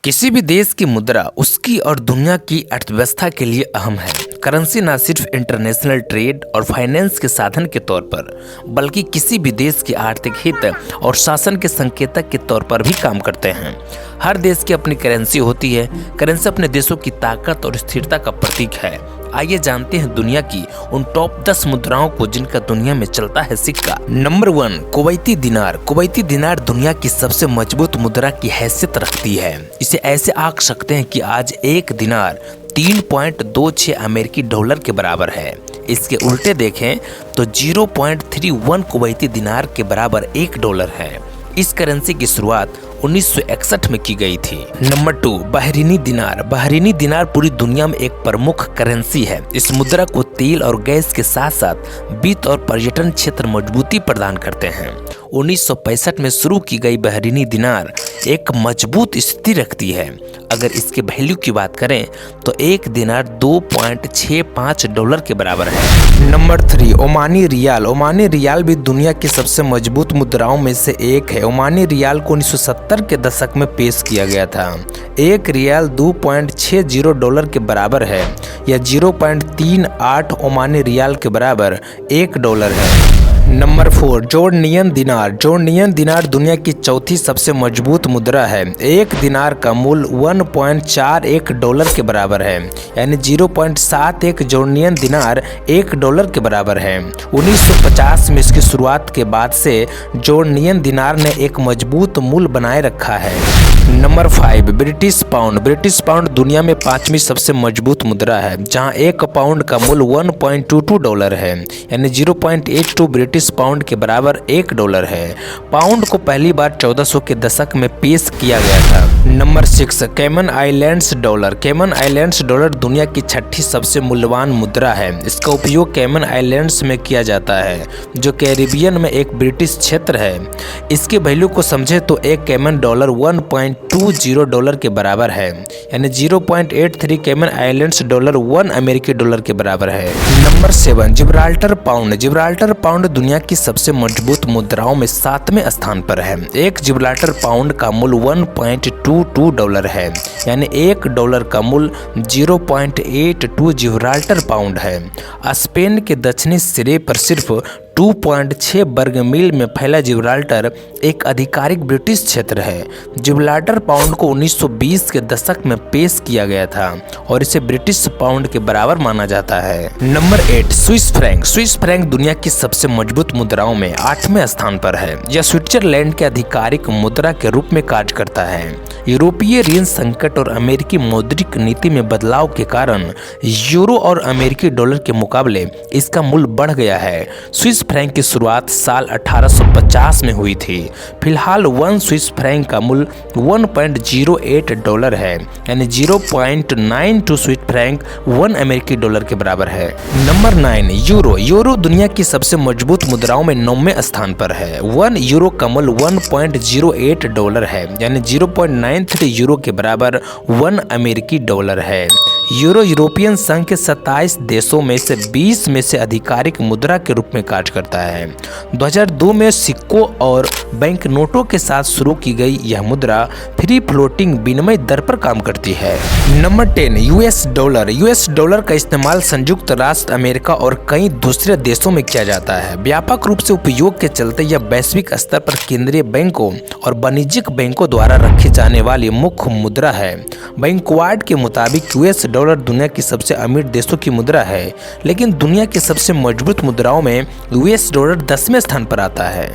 किसी भी देश की मुद्रा उसकी और दुनिया की अर्थव्यवस्था के लिए अहम है। करेंसी न सिर्फ इंटरनेशनल ट्रेड और फाइनेंस के साधन के तौर पर बल्कि किसी भी देश के आर्थिक हित और शासन के संकेतक के तौर पर भी काम करते हैं। हर देश की अपनी करेंसी होती है। करेंसी अपने देशों की ताकत और स्थिरता का प्रतीक है। आइए जानते हैं दुनिया की उन टॉप 10 मुद्राओं को जिनका दुनिया में चलता है सिक्का। नंबर 1, कुवैती दिनार। कुवैती दिनार दुनिया की सबसे मजबूत मुद्रा की हैसियत रखती है। इसे ऐसे आंक सकते हैं कि आज एक दिनार 3.26 अमेरिकी डॉलर के बराबर है। इसके उल्टे देखें तो 0.31 कुवैती दिनार के बराबर $1 है। इस करेंसी की शुरुआत 1961 में की गई थी। नंबर 2, बहरीनी दिनार। बहरीनी दिनार पूरी दुनिया में एक प्रमुख करेंसी है। इस मुद्रा को तेल और गैस के साथ साथ वित्त और पर्यटन क्षेत्र मजबूती प्रदान करते हैं। 1965 में शुरू की गई बहरीनी दिनार एक मजबूत स्थिति रखती है। अगर इसके वैल्यू की बात करें तो एक दिनार $2.65 के बराबर है। Number 3, Omani riyal. Omani riyal भी दुनिया की सबसे मजबूत मुद्राओं में से एक है। ओमानी रियाल को 1970 के दशक में पेश किया गया था। एक रियाल $2.60 के बराबर है या 0.38 ओमानी रियाल के बराबर $1 है। नंबर 4, जॉर्डनियन दिनार। जॉर्डनियन दिनार दुनिया की चौथी सबसे मजबूत मुद्रा है। एक दिनार का मूल्य $1.41 के बराबर है यानी 0.71 जॉर्डनियन दिनार $1 के बराबर है। 1950 में इसकी शुरुआत के बाद से जॉर्डनियन दिनार ने एक मजबूत मूल्य बनाए रखा है। Number 5, British pound. British pound दुनिया में 5वीं सबसे मजबूत मुद्रा है, जहां एक पाउंड का मूल्य $1.22 है यानी 0.82 ब्रिटिश पाउंड के बराबर $1 है। पाउंड को पहली बार 1400 के दशक में पेश किया गया था। Number 6, Cayman Islands dollar. Cayman Islands dollar दुनिया की 6ठी सबसे मूल्यवान मुद्रा है। इसका उपयोग कैमन आइलैंड्स में किया जाता है, जो कैरिबियन में एक ब्रिटिश क्षेत्र है। इसके वैल्यू को समझे तो एक कैमन डॉलर $1.20 के बराबर है यानी 0.83 कैमन आइलैंड्स डॉलर 1 अमेरिकी डॉलर के बराबर है। Number 7, Gibraltar pound. Gibraltar pound दुनिया की सबसे मजबूत मुद्राओं में 7वें स्थान पर है। एक जिब्राल्टर पाउंड का मूल्य $1.22 है यानी $1 का मूल्य 0.82 जिब्राल्टर पाउंड है। स्पेन के दक्षिणी सिरे पर सिर्फ 2.6 वर्ग मील में फैला जिब्राल्टर एक आधिकारिक ब्रिटिश क्षेत्र है। जिब्राल्टर पाउंड को 1920 के दशक में पेश किया गया था और इसे ब्रिटिश पाउंड के बराबर माना जाता है। Number 8, Swiss franc. Swiss franc दुनिया की सबसे मजबूत मुद्राओं में 8वें स्थान पर है। यह स्विट्जरलैंड के आधिकारिक मुद्रा के रूप में कार्य करता है। यूरोपीय ऋण संकट और अमेरिकी मौद्रिक नीति में बदलाव के कारण यूरो और अमेरिकी डॉलर के मुकाबले इसका मूल्य बढ़ गया है। स्विस फ्रैंक की शुरुआत साल 1850 में हुई थी। फिलहाल 1 स्विस फ्रैंक का मूल्य $1.08 है यानी 0.92 स्विस फ्रैंक 1 अमेरिकी डॉलर के बराबर है। Number 9, euro. यूरो दुनिया की सबसे मजबूत मुद्राओं में 9वें स्थान पर है। 1 यूरो का मूल्य $1.08 है यानी 0.93 यूरो के बराबर 1 अमेरिकी डॉलर है। यूरो यूरोपियन संघ के 27 देशों में से 20 में से आधिकारिक मुद्रा के रूप में कार्य करता है। 2002 में सिक्कों और बैंक नोटों के साथ शुरू की गई यह मुद्रा फ्री फ्लोटिंग विनिमय दर पर काम करती है। Number 10, US dollar. US dollar का इस्तेमाल संयुक्त राष्ट्र अमेरिका और कई दूसरे देशों में किया जाता है। व्यापक रूप से उपयोग के चलते यह वैश्विक स्तर पर केंद्रीय बैंकों और वाणिज्यिक बैंकों द्वारा रखी जाने वाली मुख्य मुद्रा है। बैंकवार्ड के मुताबिक यूएस डॉलर दुनिया की सबसे अमीर देशों की मुद्रा है, लेकिन दुनिया की सबसे मजबूत मुद्राओं में यूएस डॉलर 10वें स्थान पर आता है।